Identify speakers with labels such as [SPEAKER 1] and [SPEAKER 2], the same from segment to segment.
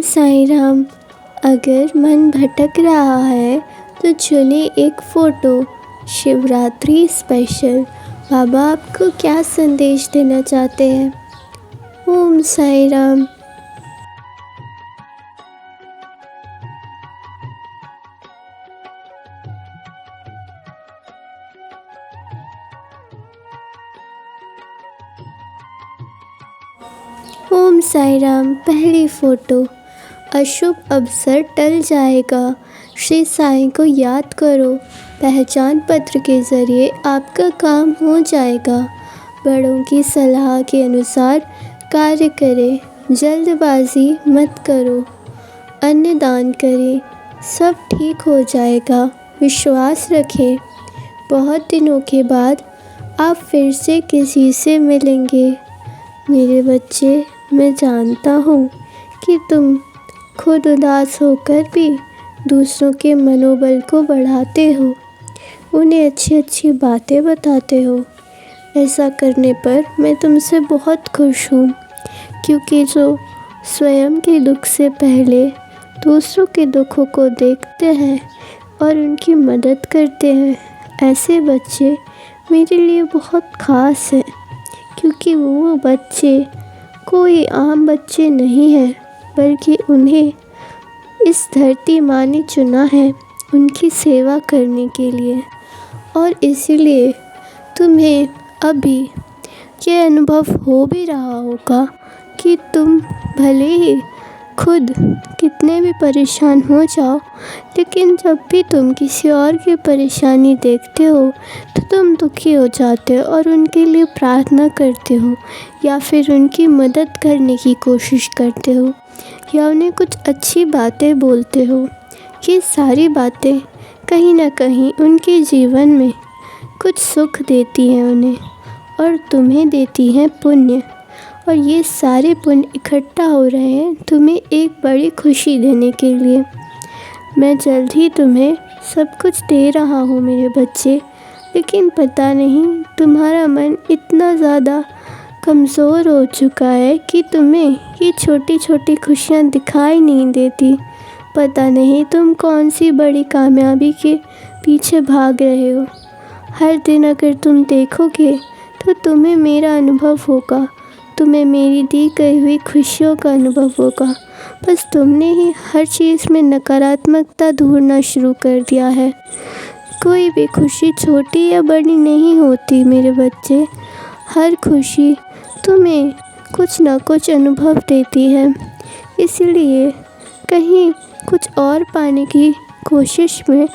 [SPEAKER 1] साईं राम। अगर मन भटक रहा है तो चुने एक फ़ोटो। शिवरात्रि स्पेशल। बाबा आपको क्या संदेश देना चाहते हैं? ओम साईं राम। ओम साईं राम। पहली फ़ोटो। अशुभ अवसर टल जाएगा। श्री साईं को याद करो। पहचान पत्र के ज़रिए आपका काम हो जाएगा। बड़ों की सलाह के अनुसार कार्य करें। जल्दबाजी मत करो। अन्न दान करें। सब ठीक हो जाएगा। विश्वास रखें। बहुत दिनों के बाद आप फिर से किसी से मिलेंगे। मेरे बच्चे, मैं जानता हूँ कि तुम खुद उदास होकर भी दूसरों के मनोबल को बढ़ाते हो। उन्हें अच्छी अच्छी बातें बताते हो। ऐसा करने पर मैं तुमसे बहुत खुश हूँ, क्योंकि जो स्वयं के दुख से पहले दूसरों के दुखों को देखते हैं और उनकी मदद करते हैं, ऐसे बच्चे मेरे लिए बहुत ख़ास हैं। क्योंकि वो बच्चे कोई आम बच्चे नहीं हैं, बल्कि उन्हें इस धरती माँ ने चुना है उनकी सेवा करने के लिए। और इसीलिए तुम्हें अभी ये अनुभव हो भी रहा होगा कि तुम भले ही खुद कितने भी परेशान हो जाओ, लेकिन जब भी तुम किसी और की परेशानी देखते हो तो तुम दुखी हो जाते हो और उनके लिए प्रार्थना करते हो, या फिर उनकी मदद करने की कोशिश करते हो, या उन्हें कुछ अच्छी बातें बोलते हो। ये सारी बातें कहीं ना कहीं उनके जीवन में कुछ सुख देती हैं उन्हें, और तुम्हें देती हैं पुण्य। और ये सारे पुण्य इकट्ठा हो रहे हैं तुम्हें एक बड़ी खुशी देने के लिए। मैं जल्द ही तुम्हें सब कुछ दे रहा हूँ मेरे बच्चे, लेकिन पता नहीं तुम्हारा मन इतना ज़्यादा कमज़ोर हो चुका है कि तुम्हें ये छोटी छोटी खुशियाँ दिखाई नहीं देती। पता नहीं तुम कौन सी बड़ी कामयाबी के पीछे भाग रहे हो। हर दिन अगर तुम देखोगे तो तुम्हें मेरा अनुभव होगा, तुम्हें मेरी दी गई हुई खुशियों का अनुभव होगा। बस तुमने ही हर चीज़ में नकारात्मकता ढूंढना शुरू कर दिया है। कोई भी खुशी छोटी या बड़ी नहीं होती मेरे बच्चे। हर खुशी तुम्हें कुछ ना कुछ अनुभव देती है। इसलिए कहीं कुछ और पाने की कोशिश में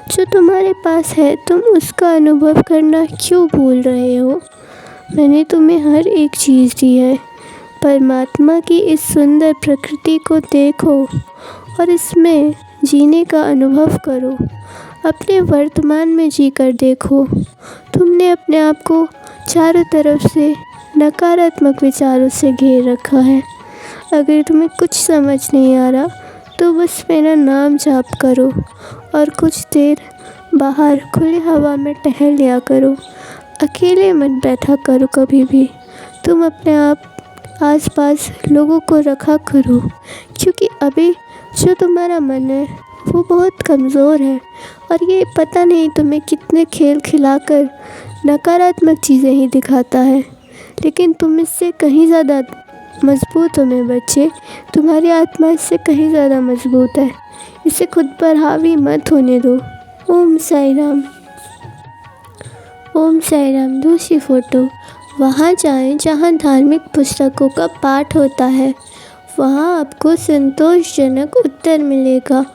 [SPEAKER 1] जो तुम्हारे पास है, तुम उसका अनुभव करना क्यों भूल रहे हो? मैंने तुम्हें हर एक चीज़ दी है। परमात्मा की इस सुंदर प्रकृति को देखो और इसमें जीने का अनुभव करो। अपने वर्तमान में जीकर देखो। तुमने अपने आप को चारों तरफ से नकारात्मक विचारों से घेर रखा है। अगर तुम्हें कुछ समझ नहीं आ रहा तो बस मेरा नाम जाप करो और कुछ देर बाहर खुली हवा में टहल लिया करो। अकेले मत बैठा करो कभी भी। तुम अपने आप आसपास लोगों को रखा करो, क्योंकि अभी जो तुम्हारा मन है वो बहुत कमज़ोर है, और ये पता नहीं तुम्हें कितने खेल खिलाकर नकारात्मक चीज़ें ही दिखाता है। लेकिन तुम इससे कहीं ज़्यादा मजबूत हो मेरे बच्चे। तुम्हारी आत्मा इससे कहीं ज़्यादा मजबूत है। इसे खुद पर हावी मत होने दो। ओम साईं राम। ओम साईं राम। दूसरी फ़ोटो। वहाँ जाएं जहाँ धार्मिक पुस्तकों का पाठ होता है। वहाँ आपको संतोषजनक उत्तर मिलेगा।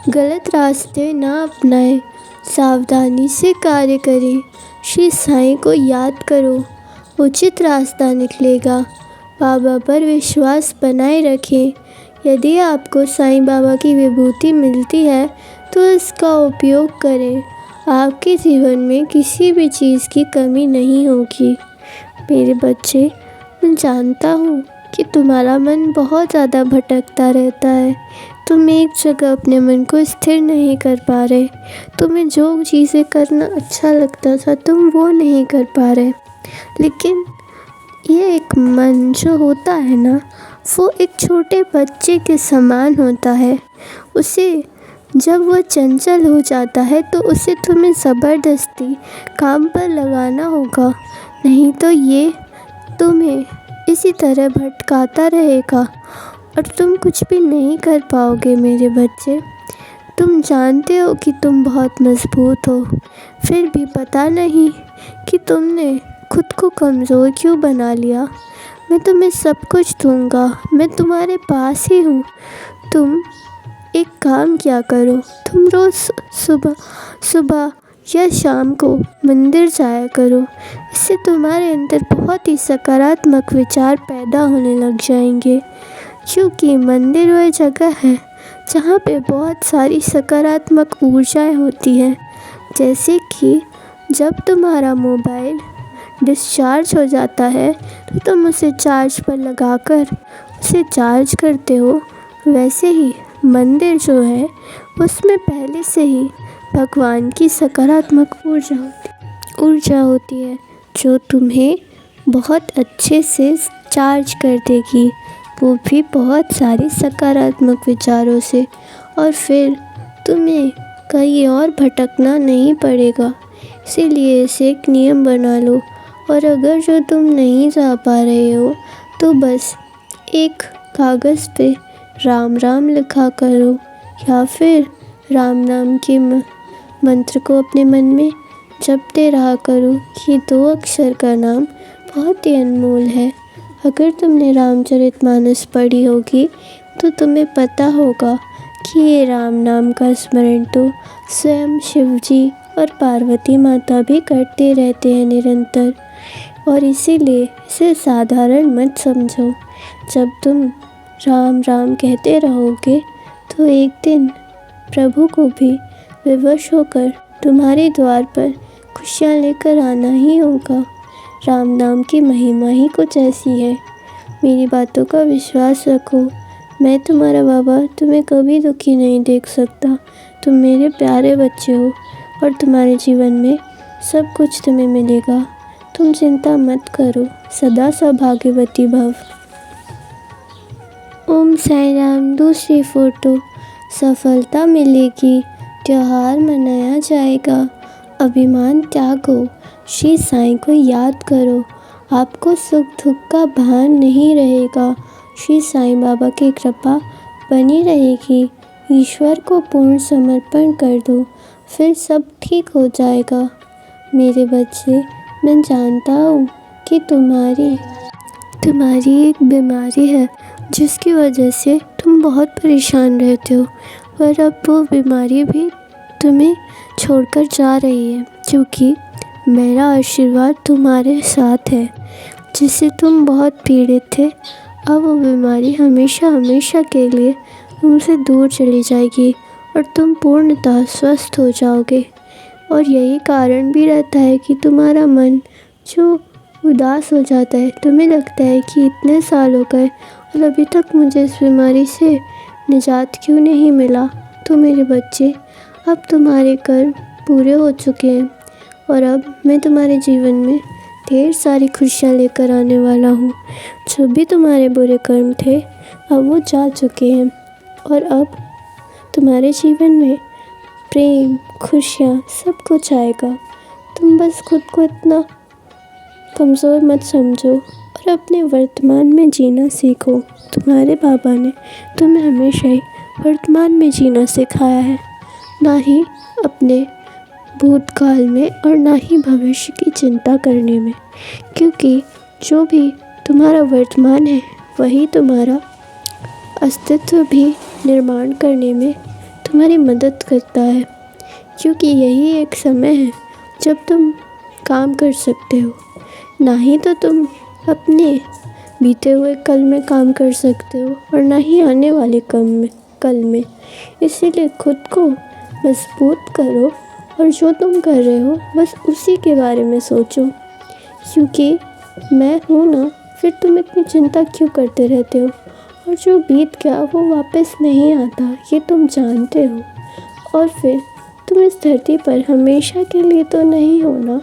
[SPEAKER 1] गलत रास्ते ना अपनाएं। सावधानी से कार्य करें। श्री साईं को याद करो। उचित रास्ता निकलेगा। बाबा पर विश्वास बनाए रखें। यदि आपको साईं बाबा की विभूति मिलती है तो इसका उपयोग करें। आपके जीवन में किसी भी चीज़ की कमी नहीं होगी। मेरे बच्चे, मैं जानता हूँ कि तुम्हारा मन बहुत ज़्यादा भटकता रहता है। तुम एक जगह अपने मन को स्थिर नहीं कर पा रहे। तुम्हें जो चीज़ें करना अच्छा लगता था तुम वो नहीं कर पा रहे। लेकिन ये एक मन जो होता है ना, वो एक छोटे बच्चे के समान होता है। उसे जब वह चंचल हो जाता है तो उसे तुम्हें ज़बरदस्ती काम पर लगाना होगा, नहीं तो ये तुम्हें इसी तरह भटकाता रहेगा और तुम कुछ भी नहीं कर पाओगे मेरे बच्चे। तुम जानते हो कि तुम बहुत मज़बूत हो, फिर भी पता नहीं कि तुमने खुद को कमज़ोर क्यों बना लिया। मैं तुम्हें सब कुछ दूंगा, मैं तुम्हारे पास ही हूँ। तुम एक काम किया करो, तुम रोज़ सुबह सुबह या शाम को मंदिर जाया करो। इससे तुम्हारे अंदर बहुत ही सकारात्मक विचार पैदा होने लग जाएंगे, क्योंकि मंदिर वह जगह है जहाँ पे बहुत सारी सकारात्मक ऊर्जाएं होती हैं। जैसे कि जब तुम्हारा मोबाइल डिस्चार्ज हो जाता है तो तुम उसे चार्ज पर लगाकर उसे चार्ज करते हो, वैसे ही मंदिर जो है उसमें पहले से ही भगवान की सकारात्मक ऊर्जा होती है जो तुम्हें बहुत अच्छे से चार्ज कर देगी, वो भी बहुत सारे सकारात्मक विचारों से। और फिर तुम्हें कहीं और भटकना नहीं पड़ेगा। इसीलिए इसे एक नियम बना लो, और अगर जो तुम नहीं जा पा रहे हो तो बस एक कागज़ पे राम राम लिखा करो, या फिर राम नाम के मंत्र को अपने मन में जपते रहा करो। ये 2 अक्षर का नाम बहुत ही अनमोल है। अगर तुमने रामचरितमानस पढ़ी होगी तो तुम्हें पता होगा कि ये राम नाम का स्मरण तो स्वयं शिव जी और पार्वती माता भी करते रहते हैं निरंतर, और इसीलिए इसे साधारण मत समझो। जब तुम राम राम कहते रहोगे तो एक दिन प्रभु को भी विवश होकर तुम्हारे द्वार पर खुशियाँ लेकर आना ही होगा। राम नाम की महिमा ही कुछ ऐसी है। मेरी बातों का विश्वास रखो, मैं तुम्हारा बाबा तुम्हें कभी दुखी नहीं देख सकता। तुम मेरे प्यारे बच्चे हो और तुम्हारे जीवन में सब कुछ तुम्हें मिलेगा। तुम चिंता मत करो, सदा सौभाग्यवती भव। ओम साई राम। दूसरी फ़ोटो, सफलता मिलेगी, त्योहार मनाया जाएगा, अभिमान त्यागो, श्री साईं को याद करो, आपको सुख दुख का भान नहीं रहेगा, श्री साईं बाबा की कृपा बनी रहेगी। ईश्वर को पूर्ण समर्पण कर दो, फिर सब ठीक हो जाएगा। मेरे बच्चे, मैं जानता हूँ कि तुम्हारी एक बीमारी है जिसकी वजह से तुम बहुत परेशान रहते हो, पर अब वो बीमारी भी तुम्हें छोड़कर जा रही है, क्योंकि मेरा आशीर्वाद तुम्हारे साथ है। जिससे तुम बहुत पीड़ित थे, अब वो बीमारी हमेशा हमेशा के लिए तुमसे दूर चली जाएगी और तुम पूर्णतः स्वस्थ हो जाओगे। और यही कारण भी रहता है कि तुम्हारा मन जो उदास हो जाता है, तुम्हें लगता है कि इतने साल हो गए और अभी तक मुझे इस बीमारी से निजात क्यों नहीं मिला। तो मेरे बच्चे, अब तुम्हारे कर्म पूरे हो चुके हैं और अब मैं तुम्हारे जीवन में ढेर सारी खुशियाँ लेकर आने वाला हूँ। जो भी तुम्हारे बुरे कर्म थे अब वो जा चुके हैं, और अब तुम्हारे जीवन में प्रेम, खुशियाँ सब कुछ आएगा। तुम बस खुद को इतना कमज़ोर मत समझो और अपने वर्तमान में जीना सीखो। तुम्हारे बाबा ने तुम्हें हमेशा ही वर्तमान में जीना सिखाया है, ना ही अपने भूतकाल में और ना ही भविष्य की चिंता करने में, क्योंकि जो भी तुम्हारा वर्तमान है वही तुम्हारा अस्तित्व भी निर्माण करने में तुम्हारी मदद करता है। क्योंकि यही एक समय है जब तुम काम कर सकते हो, ना ही तो तुम अपने बीते हुए कल में काम कर सकते हो और ना ही आने वाले कल में। इसीलिए खुद को मजबूत करो और जो तुम कर रहे हो बस उसी के बारे में सोचो, क्योंकि मैं हूँ ना, फिर तुम इतनी चिंता क्यों करते रहते हो। और जो बीत गया वो वापस नहीं आता, ये तुम जानते हो। और फिर तुम इस धरती पर हमेशा के लिए तो नहीं हो ना,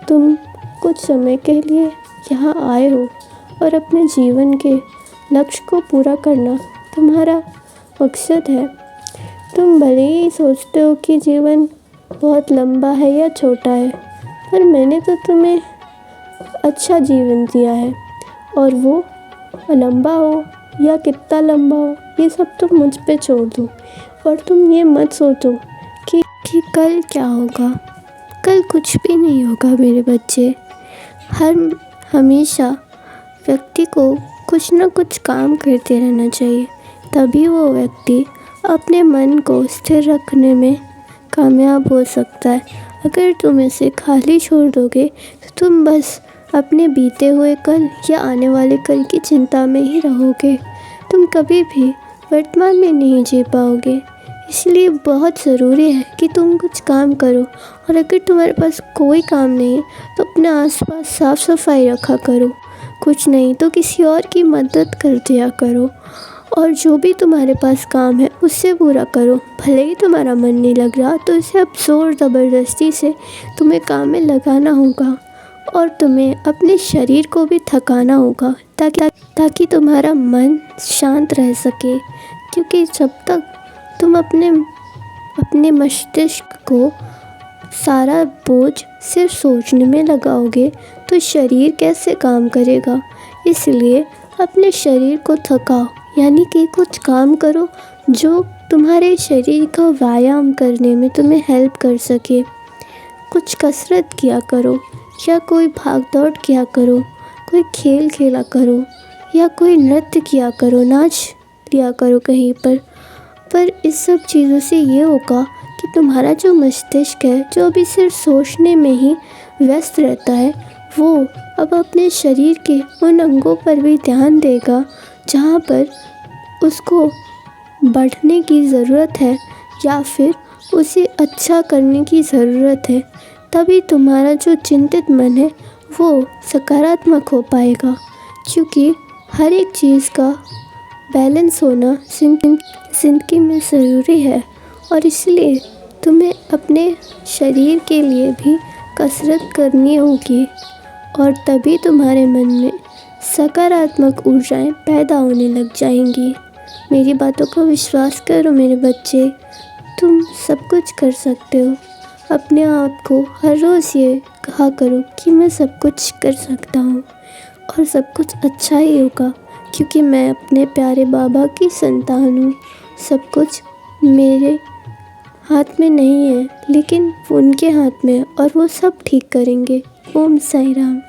[SPEAKER 1] तुम कुछ समय के लिए यहाँ आए हो और अपने जीवन के लक्ष्य को पूरा करना तुम्हारा मकसद है। तुम भले ही सोचते हो कि जीवन बहुत लंबा है या छोटा है, पर मैंने तो तुम्हें अच्छा जीवन दिया है, और वो लंबा हो या कितना लंबा हो ये सब तुम मुझ पे छोड़ दो। और तुम ये मत सोचो कि कल क्या होगा। कल कुछ भी नहीं होगा मेरे बच्चे। हमेशा व्यक्ति को कुछ ना कुछ काम करते रहना चाहिए, तभी वो व्यक्ति अपने मन को स्थिर रखने में कामयाब हो सकता है। अगर तुम इसे खाली छोड़ दोगे तो तुम बस अपने बीते हुए कल या आने वाले कल की चिंता में ही रहोगे। तुम कभी भी वर्तमान में नहीं जी पाओगे। इसलिए बहुत ज़रूरी है कि तुम कुछ काम करो, और अगर तुम्हारे पास कोई काम नहीं है तो अपने आसपास साफ सफाई रखा करो। कुछ नहीं तो किसी और की मदद कर दिया करो, और जो भी तुम्हारे पास काम है उससे पूरा करो। भले ही तुम्हारा मन नहीं लग रहा तो इसे अब ज़ोर ज़बरदस्ती से तुम्हें काम में लगाना होगा, और तुम्हें अपने शरीर को भी थकाना होगा ताकि तुम्हारा मन शांत रह सके। क्योंकि जब तक तुम अपने मस्तिष्क को सारा बोझ सिर्फ सोचने में लगाओगे तो शरीर कैसे काम करेगा। इसलिए अपने शरीर को थकाओ, यानी कि कुछ काम करो जो तुम्हारे शरीर का व्यायाम करने में तुम्हें हेल्प कर सके। कुछ कसरत किया करो, या कोई भाग दौड़ किया करो, कोई खेल खेला करो, या कोई नृत्य किया करो, नाच लिया करो कहीं पर इस सब चीज़ों से ये होगा कि तुम्हारा जो मस्तिष्क है, जो अभी सिर्फ सोचने में ही व्यस्त रहता है, वो अब अपने शरीर के उन अंगों पर भी ध्यान देगा जहाँ पर उसको बढ़ने की ज़रूरत है या फिर उसे अच्छा करने की ज़रूरत है। तभी तुम्हारा जो चिंतित मन है वो सकारात्मक हो पाएगा, क्योंकि हर एक चीज़ का बैलेंस होना ज़िंदगी में ज़रूरी है। और इसलिए तुम्हें अपने शरीर के लिए भी कसरत करनी होगी, और तभी तुम्हारे मन में सकारात्मक ऊर्जाएं पैदा होने लग जाएंगी। मेरी बातों को विश्वास करो मेरे बच्चे, तुम सब कुछ कर सकते हो। अपने आप को हर रोज़ ये कहा करो कि मैं सब कुछ कर सकता हूँ और सब कुछ अच्छा ही होगा, क्योंकि मैं अपने प्यारे बाबा की संतान हूँ। सब कुछ मेरे हाथ में नहीं है, लेकिन उनके हाथ में है, और वो सब ठीक करेंगे। ओम साई राम।